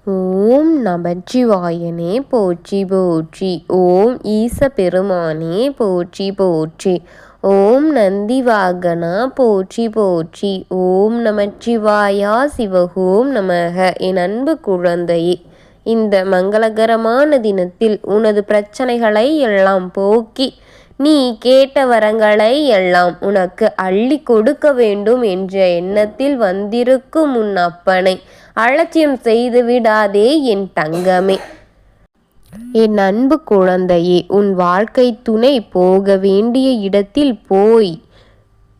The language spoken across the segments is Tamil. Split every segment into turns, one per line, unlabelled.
ஓம் நமச்சிவாயனே போற்றி போற்றி. ஓம் ஈச பெருமானே போற்றி போற்றி. ஓம் நந்திவாகனா போற்றி போற்றி. ஓம் நமச்சிவாயா சிவகோம் நமக. என் அன்பு குழந்தையே, இந்த மங்களகரமான தினத்தில் உனது பிரச்சனைகளை எல்லாம் போக்கி நீ கேட்ட வரங்களை எல்லாம் உனக்கு அள்ளி கொடுக்க வேண்டும் என்ற எண்ணத்தில் வந்திருக்கும் உன் அப்பனை அலட்சியம் செய்து விடாதே என் தங்கமே. என் அன்பு குழந்தையே, உன் வாழ்க்கை துணை போக வேண்டிய இடத்தில் போய்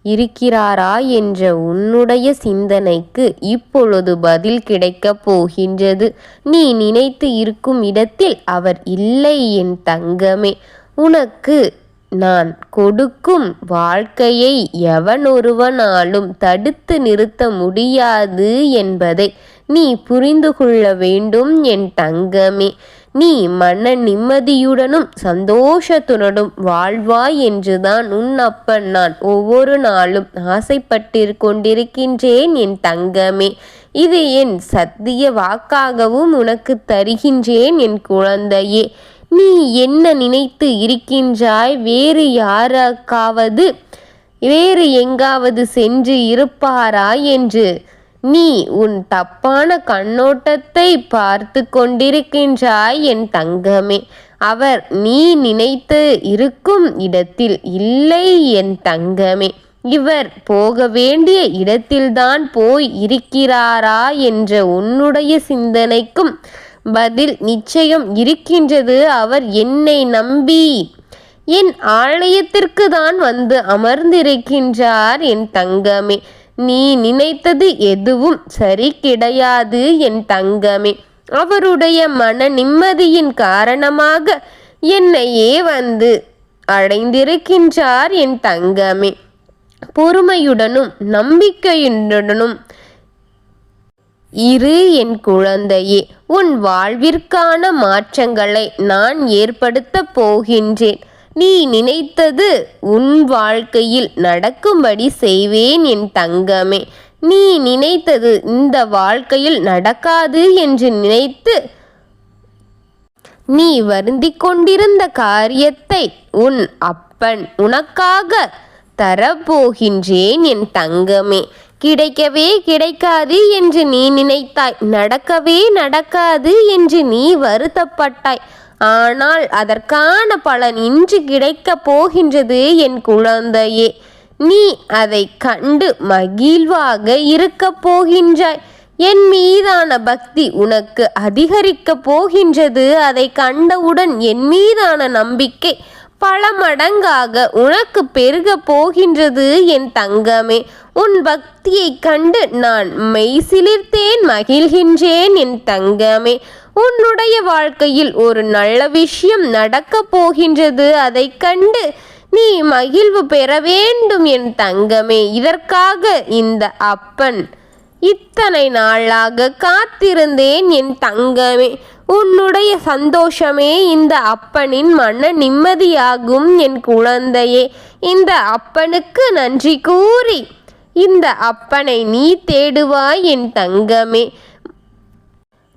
இருக்கிறாரா என்ற உன்னுடைய சிந்தனைக்கு இப்பொழுது பதில் கிடைக்கப் போகின்றது. நீ நினைத்து இருக்கும் இடத்தில் அவர் இல்லை என் தங்கமே. உனக்கு நான் கொடுக்கும் வாழ்க்கையை எவனொருவனாலும் தடுத்து நிறுத்த முடியாது என்பதை நீ புரிந்து கொள்ள வேண்டும் என் தங்கமே. நீ மன நிம்மதியுடனும் சந்தோஷத்துடனும் வாழ்வாய் என்றுதான் உன் அப்பன் நான் ஒவ்வொரு நாளும் ஆசைப்பட்டு கொண்டிருக்கின்றேன் என் தங்கமே. இது என் சத்திய வாக்காகவும் உனக்கு தருகின்றேன் என் குழந்தையே. நீ என்ன நினைத்து இருக்கின்றாய்? வேறு எங்காவது சென்று இருப்பாரா என்று நீ உன் தப்பான கண்ணோட்டத்தை பார்த்து கொண்டிருக்கின்றாய் என் தங்கமே. அவர் நீ நினைத்து இருக்கும் இடத்தில் இல்லை என் தங்கமே. இவர் போக வேண்டிய இடத்தில்தான் போய் இருக்கிறாரா என்ற உன்னுடைய சிந்தனைக்கும் பதில் நிச்சயம் இருக்கின்றது. அவர் என்னை நம்பி என் ஆலயத்திற்கு தான் வந்து அமர்ந்திருக்கின்றார் என் தங்கமே. நீ நினைத்தது எதுவும் சரி கிடையாது என் தங்கமே. அவருடைய மன நிம்மதியின் காரணமாக என்னையே வந்து அடைந்திருக்கின்றார் என் தங்கமே. பொறுமையுடனும் நம்பிக்கையுடனும் இரு என் குழந்தையே. உன் வாழ்விற்கான மாற்றங்களை நான் ஏற்படுத்தப் போகின்றேன். நீ நினைத்தது உன் வாழ்க்கையில் நடக்கும்படி செய்வேன் என் தங்கமே. நீ நினைத்தது இந்த வாழ்க்கையில் நடக்காது என்று நினைத்து நீ வருந்திக் கொண்டிருந்த காரியத்தை உன் அப்பன் உனக்காக தரப்போகின்றேன் என் தங்கமே. கிடைக்கவே கிடைக்காது என்று நீ நினைத்தாய், நடக்கவே நடக்காது என்று நீ வருத்தப்பட்டாய். ஆனால் அதற்கான பலன் இன்று கிடைக்கப் போகின்றது என் குழந்தையே. நீ அதை கண்டு மகிழ்வாக இருக்கப் போகின்றாய். என் மீதான பக்தி உனக்கு அதிகரிக்கப் போகின்றது. அதை கண்டவுடன் என் மீதான நம்பிக்கை பல மடங்காக உனக்கு பெருக போகின்றது என் தங்கமே. உன் பக்தியை கண்டு நான் மெய்சிலிர்த்தேன் மகிழ்கின்றேன் என் தங்கமே. உன்னுடைய வாழ்க்கையில் ஒரு நல்ல விஷயம் நடக்கப் போகின்றது. அதை கண்டு நீ மகிழ்வு பெற வேண்டும் என் தங்கமே. இதற்காக இந்த அப்பன் இத்தனை நாளாக காத்திருந்தேன் என் தங்கமே. உன்னுடைய சந்தோஷமே இந்த அப்பனின் மன நிம்மதியாகும் என் குழந்தையே. இந்த அப்பனுக்கு நன்றி கூறி இந்த அப்பனை நீ தேடுவாய் என் தங்கமே.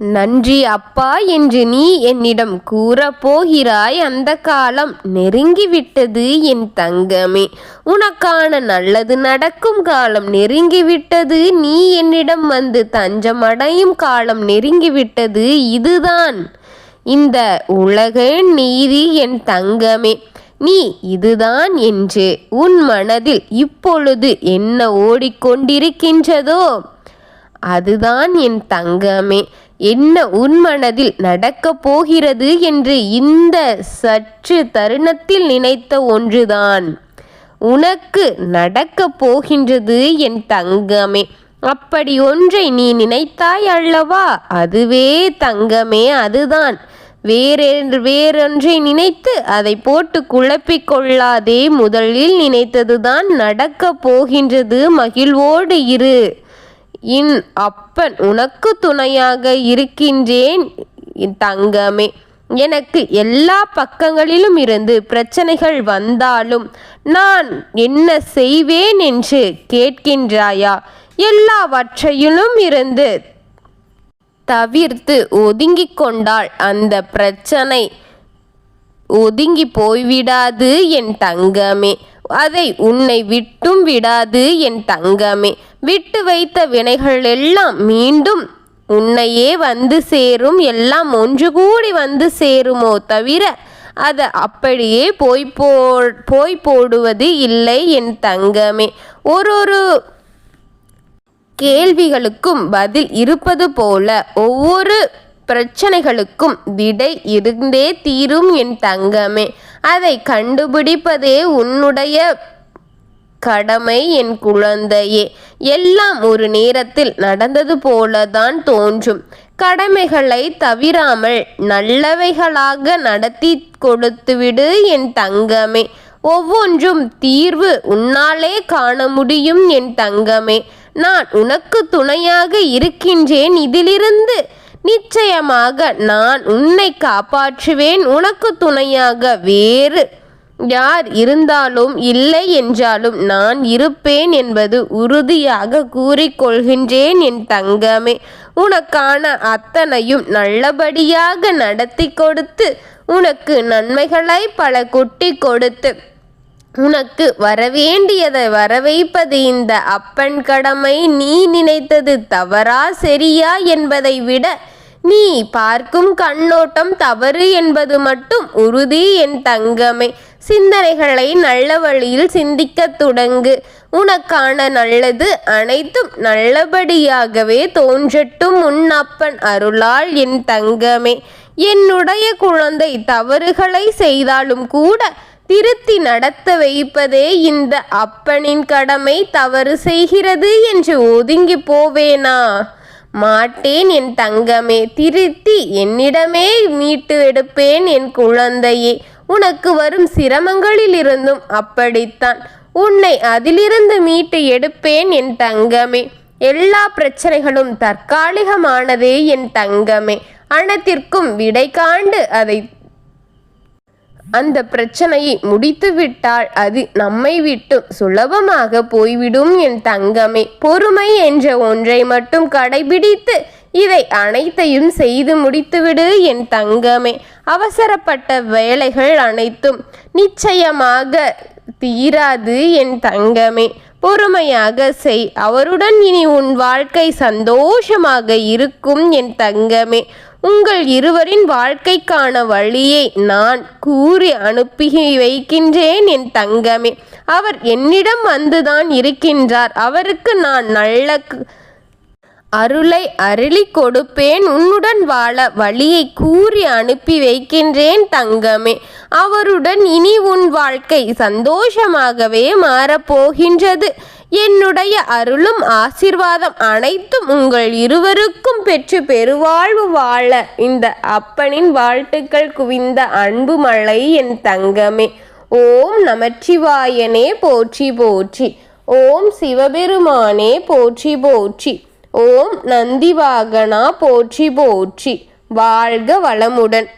நன்றி அப்பா என்று நீ என்னிடம் கூறப்போகிறாய். அந்த காலம் நெருங்கிவிட்டது என் தங்கமே. உனக்கான நல்லது நடக்கும் காலம் நெருங்கிவிட்டது. நீ என்னிடம் வந்து தஞ்சமடையும் காலம் நெருங்கிவிட்டது. இதுதான் இந்த உலக நீதி என் தங்கமே. நீ இதுதான் என்று உன் மனதில் இப்பொழுது என்ன ஓடிக்கொண்டிருக்கின்றதோ அதுதான் என் தங்கமே. என்ன உன் மனதில் நடக்கப் போகிறது என்று இந்த சற்று தருணத்தில் நினைத்த ஒன்றுதான் உனக்கு நடக்கப் போகின்றது என் தங்கமே. அப்படி ஒன்றை நீ நினைத்தாய் அல்லவா? அதுவே தங்கமே, அதுதான். வேறொன்றை நினைத்து அதை போட்டு குழப்பிக் கொள்ளாதே. முதலில் நினைத்ததுதான் நடக்கப் போகின்றது. மகிழ்வோடு இரு. என் அப்பன் உனக்கு துணையாக இருக்கின்றேன் தங்கமே. எனக்கு எல்லா பக்கங்களிலும் இருந்து பிரச்சனைகள் வந்தாலும் நான் என்ன செய்வேன் என்று கேட்கின்றாயா? எல்லாவற்றையிலும் இருந்து தவிர்த்து ஒதுங்கிக் கொண்டால் அந்த பிரச்சனை ஒதுங்கி போய்விடாது என் தங்கமே. அதை உன்னை விட்டும் விடாது என் தங்கமே. விட்டு வைத்த வினைகள் எல்லாம் மீண்டும் உன்னையே வந்து சேரும். எல்லாம் ஒன்று கூடி வந்து சேருமோ தவிர அதை அப்படியே போய் போடுவது இல்லை என் தங்கமே. ஒரு கேள்விகளுக்கும் பதில் இருப்பது போல ஒவ்வொரு பிரச்சனைகளுக்கும் விடை இருந்தே தீரும் என் தங்கமே. அதை கண்டுபிடிப்பதே உன்னுடைய கடமை என் குழந்தையே. எல்லாம் ஒரு நேரத்தில் நடந்தது போலதான் தோன்றும். கடமைகளை தவிராமல் நல்லவைகளாக நடத்தி கொடுத்துவிடு என் தங்கமே. ஒவ்வொன்றும் தீர்வு உன்னாலே காண முடியும் என் தங்கமே. நான் உனக்கு துணையாக இருக்கின்றேன். இதிலிருந்து நிச்சயமாக நான் உன்னை காப்பாற்றுவேன். உனக்கு துணையாக வேறு யார் இருந்தாலும் இல்லை என்றாலும் நான் இருப்பேன் என்பது உறுதியாக கூறிக்கொள்கின்றேன் என் தங்கமே. உனக்கான அத்தனையும் நல்லபடியாக நடத்தி கொடுத்து உனக்கு நன்மைகளை பல கொட்டி கொடுத்து உனக்கு வரவேண்டியதை வரவைப்பது இந்த அப்பன் கடமை. நீ நினைத்தது தவறா சரியா என்பதை விட நீ பார்க்கும் கண்ணோட்டம் தவறு என்பது மட்டும் உறுதி என் தங்கமே. சிந்தனைகளை நல்ல வழியில் சிந்திக்க தொடங்கு. உனக்கான நல்லது அனைத்தும் நல்லபடியாகவே தோன்றட்டும் உன் அப்பன் அருளால் என் தங்கமே. என்னுடைய குழந்தை தவறுகளை செய்தாலும் கூட திருத்தி நடத்த வைப்பதே இந்த அப்பனின் கடமை. தவறு செய்கிறது என்று ஒதுங்கி போவேனா? மாட்டேன் என் தங்கமே. திருத்தி என்னிடமே மீட்டு எடுப்பேன் என் குழந்தையே. உனக்கு வரும் சிரமங்களிலிருந்தும் அப்படித்தான். உன்னை அதிலிருந்து மீட்டு எடுப்பேன் என் தங்கமே. எல்லா பிரச்சனைகளும் தற்காலிகமானதே என் தங்கமே. அனைத்திற்கும் விடை காண்டு அந்த பிரச்சனையை முடித்துவிட்டால் அது நம்மை விட்டு சுலபமாக போய்விடும் என் தங்கமே. பொறுமை என்ற ஒன்றை மட்டும் கடைபிடித்து இதை அனைத்தையும் செய்து முடித்துவிடு என் தங்கமே. அவசரப்பட்ட வேலைகள் அனைத்தும் நிச்சயமாக தீராது என் தங்கமே. பொறுமையாக செய். அவருடன் இனி உன் வாழ்க்கை சந்தோஷமாக இருக்கும் என் தங்கமே. உங்கள் இருவரின் வாழ்க்கைக்கான வழியை நான் கூறி அனுப்பி வைக்கின்றேன் என் தங்கமே. அவர் என்னிடம் வந்துதான் இருக்கின்றார். அவருக்கு நான் நல்ல அருளை அருளி கொடுப்பேன். உன்னுடன் வாழ வழியை கூறி அனுப்பி வைக்கின்றேன் தங்கமே. அவருடன் இனி உன் வாழ்க்கை சந்தோஷமாகவே மாறப்போகின்றது. என்னுடைய அருளும் ஆசீர்வாதம் அனைத்தும் உங்கள் இருவருக்கும் பெற்று பெருவாழ்வு வாழ இந்த அப்பனின் வாழ்த்துக்கள் குவிந்த அன்பு மழை என் தங்கமே. ஓம் நமச்சிவாயனே போற்றி போற்றி. ஓம் சிவபெருமானே போற்றி போற்றி. ஓம் நந்திவாகனா போற்றி போற்றி. வாழ்க வளமுடன்.